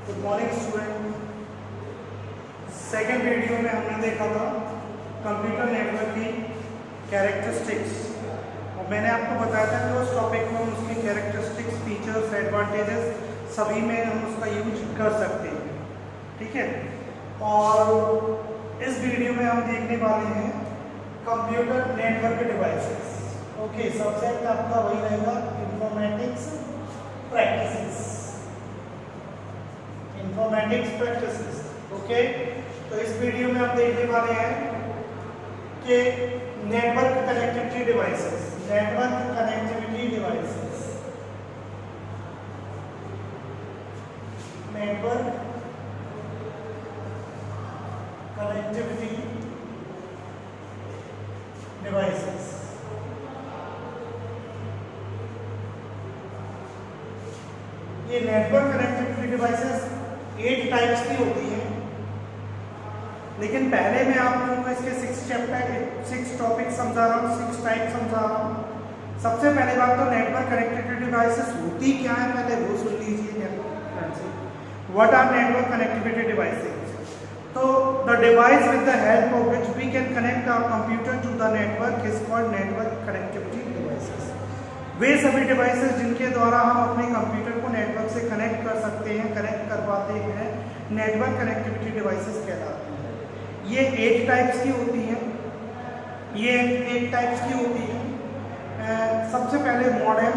Good morning student. Second video में हमने देखा था कंप्यूटर नेटवर्क की कैरेक्टरिस्टिक्स और मैंने आपको बताया था कि उस टॉपिक में हम उसकी कैरेक्टरिस्टिक्स, फीचर्स, एडवांटेजेस सभी में हम उसका यूज कर सकते हैं। ठीक है, और इस वीडियो में हम देखने वाले हैं computer network devices. Okay, subject आपका वही रहेगा informatics practices. Informatics practices. Okay, तो इस वीडियो में हम देखने वाले हैं कि network connectivity devices. Network connectivity devices, network connectivity devices. ये नेटवर्क कनेक्टिविटी डिवाइसेस 8 टाइप्स की होती हैं, लेकिन पहले मैं आप लोगों को इसके 6 टॉपिक समझा रहा हूँ, 6 टाइप समझा रहा हूँ। सबसे पहले बात तो नेटवर्क कनेक्टिविटी डिवाइसेस होती क्या है, पहले वो सुन लीजिए। What are network connectivity devices? तो the device with the help of which we can connect our computer to the network is called network connectivity devices. वे सभी डिवाइसेस जिनके द्वारा हम अपने कंप्यूटर को नेटवर्क से कनेक्ट कर सकते हैं, कनेक्ट कर पाते हैं, नेटवर्क कनेक्टिविटी डिवाइसेस कहलाते हैं। ये 8 टाइप्स की होती हैं। ये 8 टाइप्स की होती हैं। सबसे पहले मॉडेम,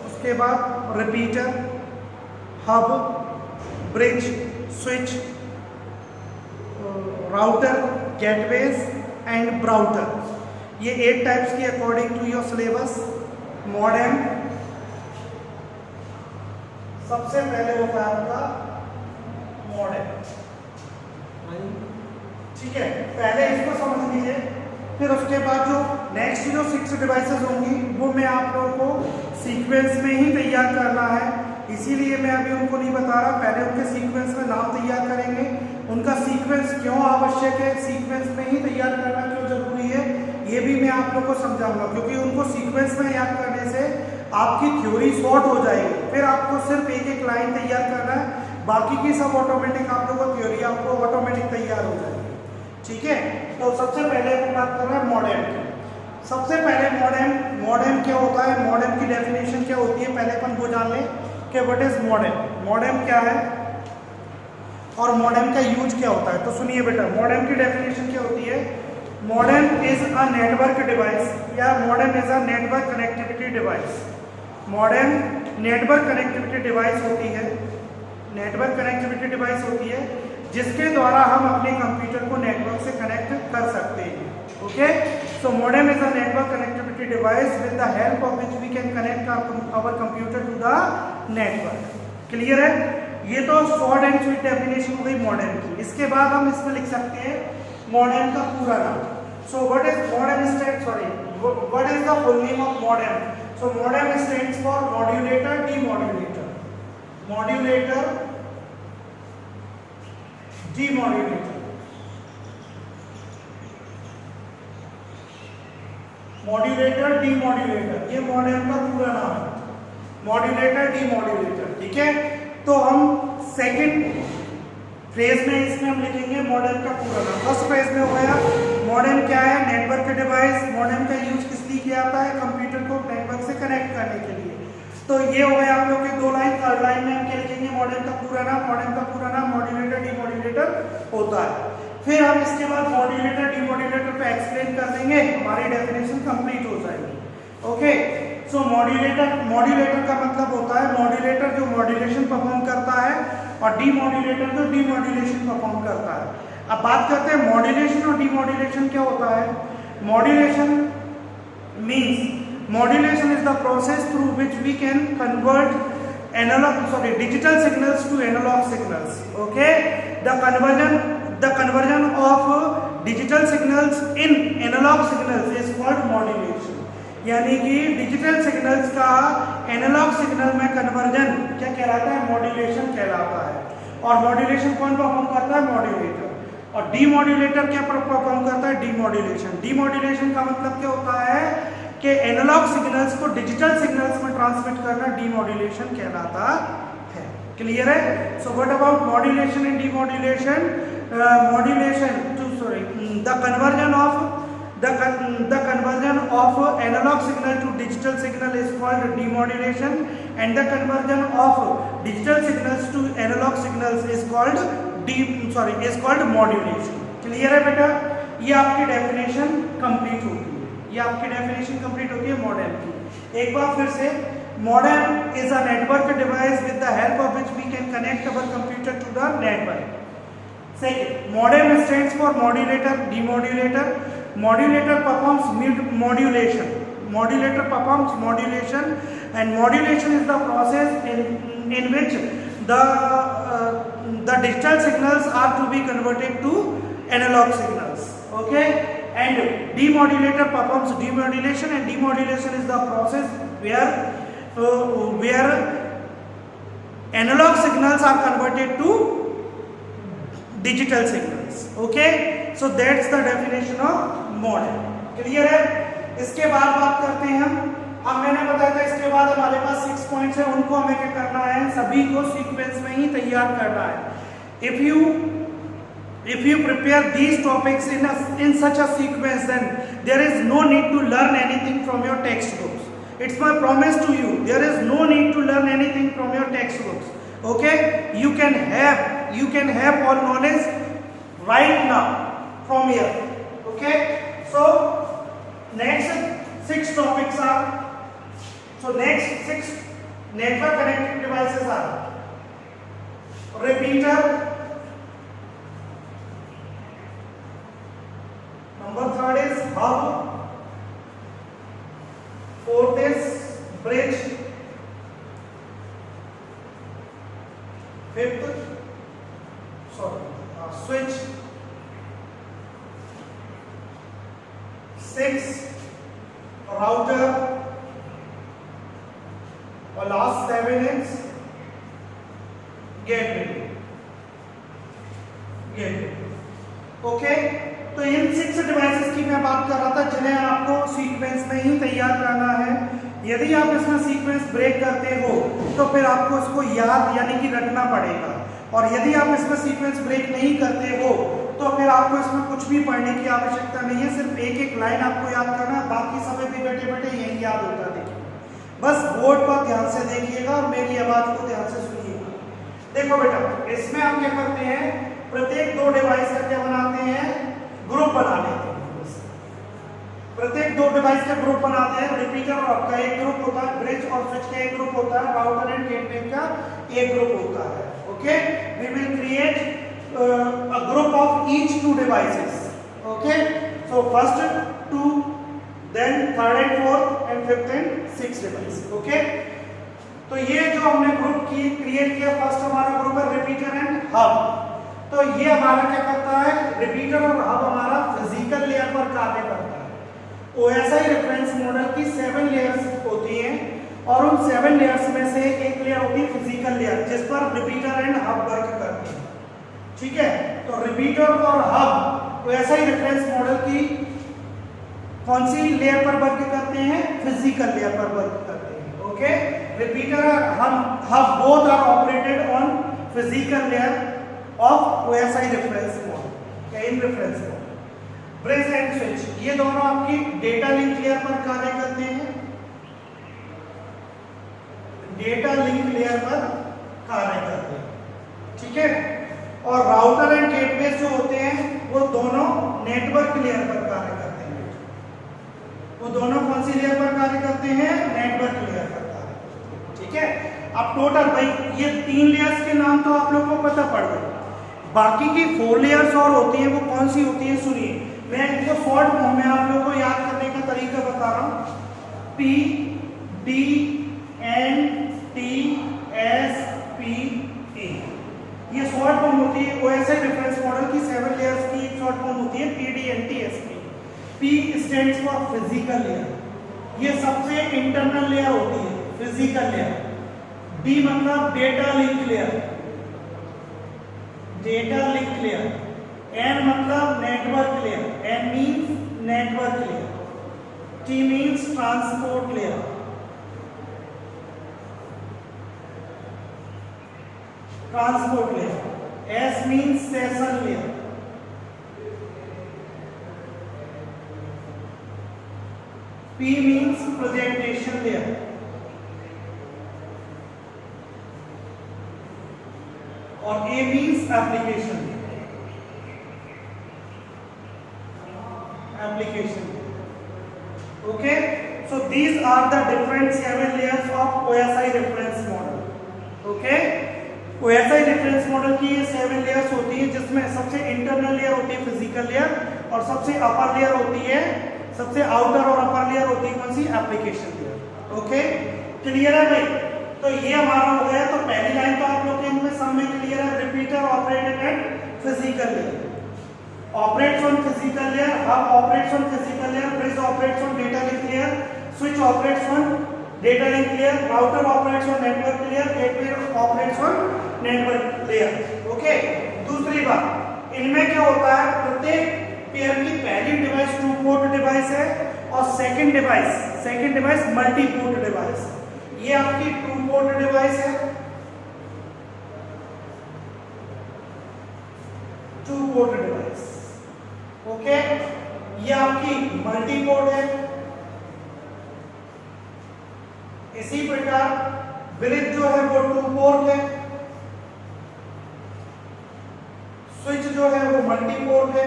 उसके बाद repeater, hub, bridge, switch, router, gateways and brouter. ये 8 टाइप्स की according to your syllabus. Modem सबसे पहले होता है आपका मॉडेम। ठीक है, पहले इसको समझ लीजिए, फिर उसके बाद जो नेक्स्ट जो 6 डिवाइसेस होंगी वो मैं आप लोगों को सीक्वेंस में ही तैयार करना है, इसीलिए मैं अभी उनको नहीं बता रहा। पहले उनके सीक्वेंस में नाम तैयार करेंगे, उनका सीक्वेंस क्यों आवश्यक है, सीक्वेंस में ही तैयार करना क्यों जरूरी है, ये भी मैं आप लोगों को समझाऊंगा। क्योंकि उनको सीक्वेंस में याद करने से आपकी थ्योरी शॉर्ट हो जाएगी, फिर आपको सिर्फ एक लाइन तैयार करना है, बाकी की सब ऑटोमेटिक आप लोगों को थ्योरी आपको ऑटोमेटिक तैयार हो जाएगी। ठीक है, तो सबसे पहले हम बात कर रहे हैं मॉडेम की। सबसे पहले मॉडेम क्या होता है, मॉडेम की डेफिनेशन क्या होती है, पहले अपन वो जान लें कि व्हाट इज मॉडेम। मॉडेम क्या है और मॉडेम का यूज क्या होता है। तो सुनिए बेटा, मॉडेम की डेफिनेशन क्या होती है। Modem is a network device या modem is a network connectivity device. Modem network connectivity device होती है, नेटवर्क कनेक्टिविटी डिवाइस होती है जिसके द्वारा हम अपने कंप्यूटर को नेटवर्क से कनेक्ट कर सकते हैं। Okay, so modem is a network connectivity device with the help of which we can connect our computer to the network. Clear है? ये तो शॉर्ट एंड स्वीट डेफिनेशन हो गई मॉडेम की। इसके बाद हम इसमें लिख सकते हैं मॉडेम का पूरा नाम। So what is modem stand what is the full name of modem? So modem stands for modulator demodulator, modulator demodulator, modulator demodulator, ये मॉडेम का पूरा नाम है, मॉड्यूलेटर डीमॉड्यूलेटर। ठीक है, तो हम सेकंड फ्रेज में इसमें हम लिखेंगे मॉडेम का पूरा नाम। फर्स्ट फ्रेज में हो गया मॉडेम क्या है, नेटवर्क डिवाइस। मॉडेम का यूज किस लिए किया जाता है, कंप्यूटर को नेटवर्क से कनेक्ट करने के लिए। तो ये हो गया आप लोग के 2 लाइन। थर्ड लाइन में हम क्या लिखेंगे, मॉडेम का पूरा नाम। मॉडेम का पूरा नाम मॉड्यूलेटर डीमॉड्यूलेटर होता है। फिर हम इसके बाद मॉड्यूलेटर डीमॉड्यूलेटर पे एक्सप्लेन कर देंगे, हमारी डेफिनेशन कंप्लीट हो जाएगी। ओके, सो मॉड्यूलेटर का मतलब होता है मॉड्यूलेटर जो मॉड्यूलेशन परफॉर्म करता है और डीमॉड्यूलेटर जो डीमॉड्यूलेशन परफॉर्म करता है। अब बात करते हैं मॉड्यूलेशन और डीमॉड्यूलेशन क्या होता है। Modulation means modulation is the process through which we can convert digital signals to analog signals. Okay, the conversion of digital signals in analog signals is called modulation. यानी कि डिजिटल सिग्नल्स का analogue signal में conversion क्या कहलाता है, modulation कहलाता है। और मॉड्यूलेशन कौन परफॉर्म करता है, मॉड्यूलेटर। और डीमॉड्यूलेटर क्या परफॉर्म करता है, डीमॉड्यूलेशन। डीमॉड्यूलेशन का मतलब क्या होता है कि एनालॉग सिग्नल्स को डिजिटल सिग्नल्स में ट्रांसमिट करना डीमॉड्यूलेशन कहलाता है। क्लियर है? So what about modulation and demodulation? Modulation the conversion of analog signal to digital signal is called demodulation, and the conversion of digital signals to analog signals is called modulation. Clear है बेटा? ये आपकी definition complete होती है, ये आपकी definition complete होती है मॉडेम की। एक बार फिर से, modem is a network device with the help of which we can connect our computer to the network. Second, modem stands for modulator, demodulator. Modulator performs modulation. Modulator performs modulation, and modulation is the process in which the digital signals are to be converted to analog signals. Okay, and demodulator performs demodulation, and demodulation is the process where analog signals are converted to digital signals. Okay, so that's the definition of modem. Clear है? इसके बाद बात करते हैं हम। अब मैंने बताया था इसके बाद हमारे पास 6 पॉइंट्स हैं, उनको हमें क्या करना है? सभी को सीक्वेंस में ही तैयार करना है। If you prepare these topics in such a sequence, then there is no need to learn anything from your textbooks. It's my promise to you. There is no need to learn anything from your textbooks. Okay, you can have all knowledge right now from here. Okay, so next 6 topics are, next 6 network connected devices are repeater, number 3rd is hub, 4th is bridge, 5th switch, 6 router, और last 7 is gateway. Okay, तो इन 6 devices की मैं बात कर रहा था जिन्हें आपको सीक्वेंस में ही तैयार करना है। यदि आप इसमें सीक्वेंस ब्रेक करते हो तो फिर आपको इसको याद यानी कि रखना पड़ेगा, और यदि आप इसमें सीक्वेंस ब्रेक नहीं करते हो तो फिर आपको इसमें कुछ भी पढ़ने की आवश्यकता नहीं है, सिर्फ एक लाइन आपको याद करना है, बाकी समय भी बैठे यही याद होता है। बस बोर्ड पर ध्यान से देखिएगा और मेरी आवाज को ध्यान से सुनिएगा। देखो बेटा, इसमें हम क्या करते हैं? प्रत्येक 2 डिवाइस का क्या बनाते हैं? ग्रुप बना लेते हैं। प्रत्येक 2 डिवाइस का ग्रुप बनाते हैं। रिपीटर और आपका एक ग्रुप होता है, ब्रिज और स्विच का एक ग्रुप होता है, राउटर एंड गेटवे का एक ग्रुप होता है। Okay, we will create a group of each 2 devices. Okay, so first 2, then 3rd and 4th and 5th and 6th device. Okay, तो ये जो हमने ग्रुप क्रिएट किया, फर्स्ट हमारा ग्रुप है रिपीटर एंड हब। तो ये हमारा क्या करता है? रिपीटर और हब हमारा फिजिकल लेयर पर कार्य करता है। OSI रेफरेंस मॉडल की 7 लेयर्स होती हैं, और उन 7 लेयर्स में से एक लेयर होती है फिजिकल लेयर, जिस पर रिपीटर एंड हब वर्क करते हैं। ठीक है, तो रिपीटर और हब OSI रेफरेंस मॉडल की कौन सी लेयर पर वर्क करते हैं? फिजिकल लेयर पर वर्क करते हैं। ओके, रिपीटर और hub both are operated on physical layer of OSI reference model, in reference model. Bridge and switch, ये दोनों आपकी डेटा लिंक लेयर पर कार्य करते हैं, डेटा लिंक लेयर पर कार्य करते हैं। ठीक है, और राउटर एंड गेटवे जो होते हैं वो दोनों नेटवर्क लेयर पर कार्य करते हैं। वो दोनों कौन सी लेयर पर कार्य करते हैं? नेटवर्क लेयर पर कार्य करते हैं। ठीक है, अब टोटल भाई ये 3 लेयर्स के नाम तो आप लोग को पता पड़ गए, बाकी की 4 लेयर्स और होती हैं, वो कौन सी होती है? सुनिए, मैं इनको शॉर्ट फॉर्म में आप लोगों को याद करने का तरीका बता रहा हूँ। PDNTSPA, ये शॉर्ट फॉर्म होती है OSI रेफरेंस मॉडल की 7 लेयर्स की एक शॉर्ट फॉर्म होती है PDNTSP। P stands for physical layer, ये सबसे इंटरनल लेयर होती है, फिजिकल लेयर। D मतलब data link layer, data link layer. N मतलब network layer, N means network layer. T means transport layer. Transport layer, S means session layer, P means presentation layer, और A means application okay. So these are the different 7 layers of OSI reference model. okay. OSI reference model की ये 7 layers होती है, जिसमें सबसे internal layer होती है physical layer, और सबसे अपर लेयर होती है, सबसे आउटर और अपर लेयर होती है कौन सी, एप्लीकेशन लेयर। ओके, क्लियर है भाई? तो ये हमारा हो गया। तो पहली लाइन तो आप लोग के इनमें सब में क्लियर है। Repeater operated at physical layer, operates on physical layer, hub operates on physical layer, bridge operates on data link layer, switch operates on data link layer, router operates on network layer, gateway operates on network layer। Okay, दूसरी बात, इनमें क्या होता है, प्रत्येक pair की पहली device 2 port device है और second device multi port device. ये आपकी 2 पोर्ट डिवाइस है, 2 पोर्ट डिवाइस। ओके, ये आपकी मल्टी पोर्ट है। इसी प्रकार ब्रिज जो है वो 2 पोर्ट है, स्विच जो है वो मल्टी पोर्ट है,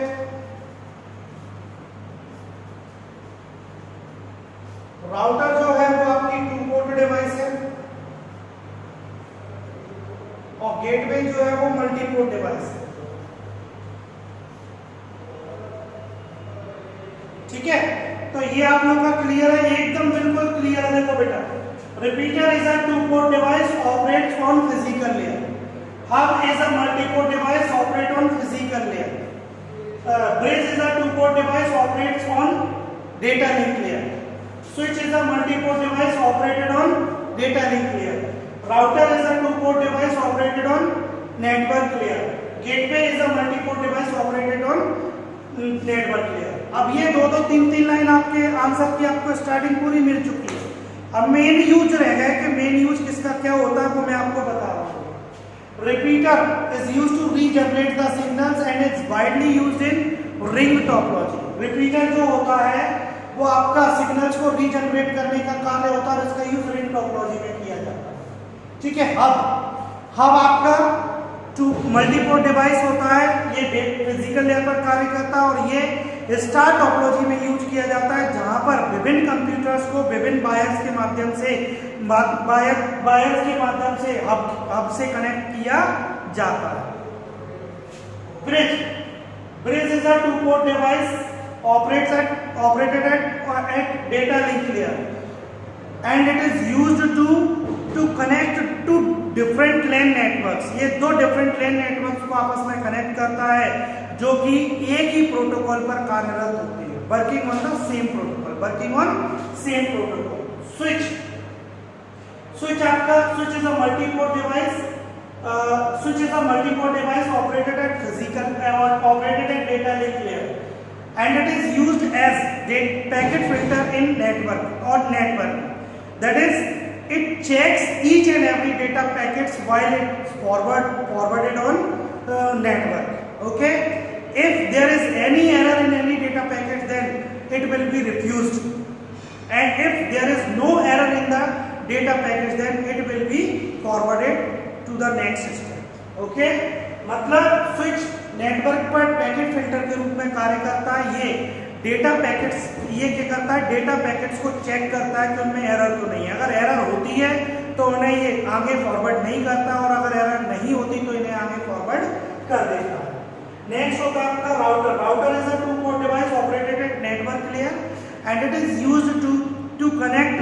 राउटर जो है वो आपकी 2 पोर्ट डिवाइस है, और गेटवे जो है वो मल्टी पोर्ट डिवाइस है। ठीक है, तो ये आप लोग का क्लियर है, एकदम बिल्कुल क्लियर है। देखो बेटा, repeater is a 2 port device operates on physical layer, hub is a multi port device operate on physical layer, bridge is a 2 port device operates on data link layer, switch is a multi port device operated on data link layer, router is a 2 port device operated on network layer, gateway is a multi port device operated on network layer. अब ये 2-2, 3-3 line आपके answer की आपको starting पूरी मिल चुकी है। अब main use रह गया कि मेन यूज किसका क्या होता है वो मैं आपको बता रहा हूँ। Repeater is used to regenerate the signals and is widely used in ring topology. Repeater जो होता है वो आपका सिग्नल्स को रीजनरेट करने का कार्य होता है, इसका यूज रिंग टोपोलॉजी में किया जाता है। ठीक है, हब आपका 2 मल्टीपोर्ट डिवाइस होता है, ये फिजिकल लेयर पर कार्य करता है, और ये स्टार टोपोलॉजी में यूज किया जाता है, जहां पर विभिन्न कंप्यूटर्स को विभिन्न वायर्स के माध्यम से हब से कनेक्ट किया जाता है। Bridge is a 2 port device operated at data link layer and it is used to connect to different LAN networks. ये 2 डिफरेंट लैन नेटवर्क्स को आपस में कनेक्ट करता है, जो कि एक ही प्रोटोकॉल पर कार्यरत होती है, working on the same protocol. Switch आपका is a multi port device operated at data link layer and it is used as packet filter in network that is it checks each and every data packets while it's forwarded on network. Okay, if there is any error in any data packet, then it will be refused, and if there is no error in the data packets, then it will be forwarded to the next step. Okay, मतलब switch network पर packet filter के रूप में कार्य करता है। ये data packets ये क्या करता है, डेटा पैकेट्स को चेक करता है कि उनमें एरर तो नहीं है। अगर एरर होती है तो उन्हें ये आगे फॉरवर्ड नहीं करता, और अगर एरर नहीं होती तो इन्हें आगे फॉरवर्ड कर देता है। नेक्स्ट होता है आपका router is a 2 port device operated at network layer and it is used to connect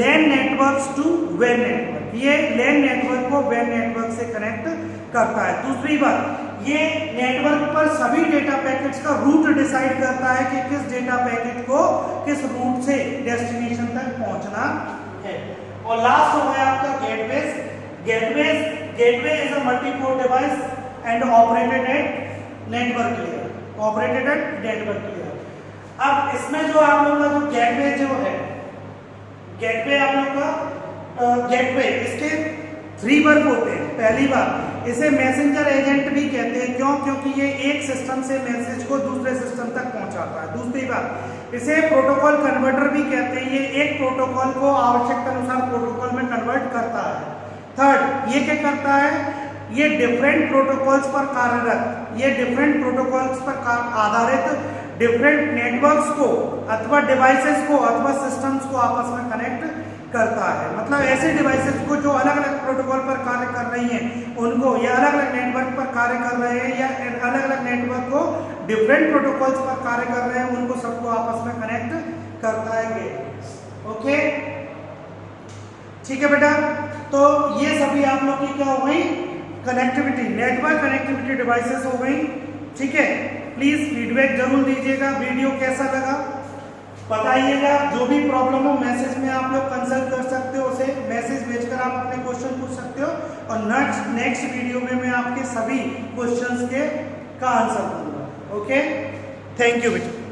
LAN networks to वेन नेटवर्क। ये लैन नेटवर्क को वेन नेटवर्क से कनेक्ट करता है। दूसरी बात, ये नेटवर्क पर सभी डेटा पैकेट्स का रूट डिसाइड करता है कि किस डेटा पैकेट को किस रूट से डेस्टिनेशन तक पहुंचना है। और लास्ट हो गया आपका gateway is a multi port device and operated at network layer. अब इसमें जो आप लोग का जो गेटवे है, गेटवे आप लोग का गेटवे इसके 3 वर्क होते हैं। पहली बात, इसे मैसेंजर एजेंट भी कहते हैं। क्यों? क्योंकि ये एक सिस्टम से मैसेज को दूसरे सिस्टम तक पहुंचाता है। दूसरी बात, इसे प्रोटोकॉल कन्वर्टर भी कहते हैं। ये एक प्रोटोकॉल को आवश्यकता अनुसार प्रोटोकॉल में कन्वर्ट करता है। थर्ड, ये क्या करता है, ये डिफरेंट प्रोटोकॉल्स पर कार्यरत, ये डिफरेंट प्रोटोकॉल्स पर आधारित डिफरेंट नेटवर्क्स को अथवा डिवाइसेस को अथवा सिस्टम्स को आपस में कनेक्ट करता है। मतलब ऐसे डिवाइसेस को जो अलग अलग प्रोटोकॉल पर कार्य कर रही हैं उनको, या अलग अलग नेटवर्क पर कार्य कर रहे हैं, या अलग अलग नेटवर्क को डिफरेंट प्रोटोकॉल्स पर कार्य कर रहे हैं, उनको सबको आपस में कनेक्ट करता है ये। ओके, ठीक है बेटा। तो ये सभी आप लोग की क्या हो गई, कनेक्टिविटी, नेटवर्क कनेक्टिविटी डिवाइसेस हो गई। ठीक है, प्लीज फीडबैक जरूर दीजिएगा, वीडियो कैसा लगा बताइएगा। जो भी प्रॉब्लम हो मैसेज में आप लोग कंसल्ट कर सकते हो, उसे मैसेज भेजकर आप अपने क्वेश्चन पूछ सकते हो, और नेक्स्ट वीडियो में मैं आपके सभी क्वेश्चंस का आंसर दूंगा। ओके, थैंक यू बेटा।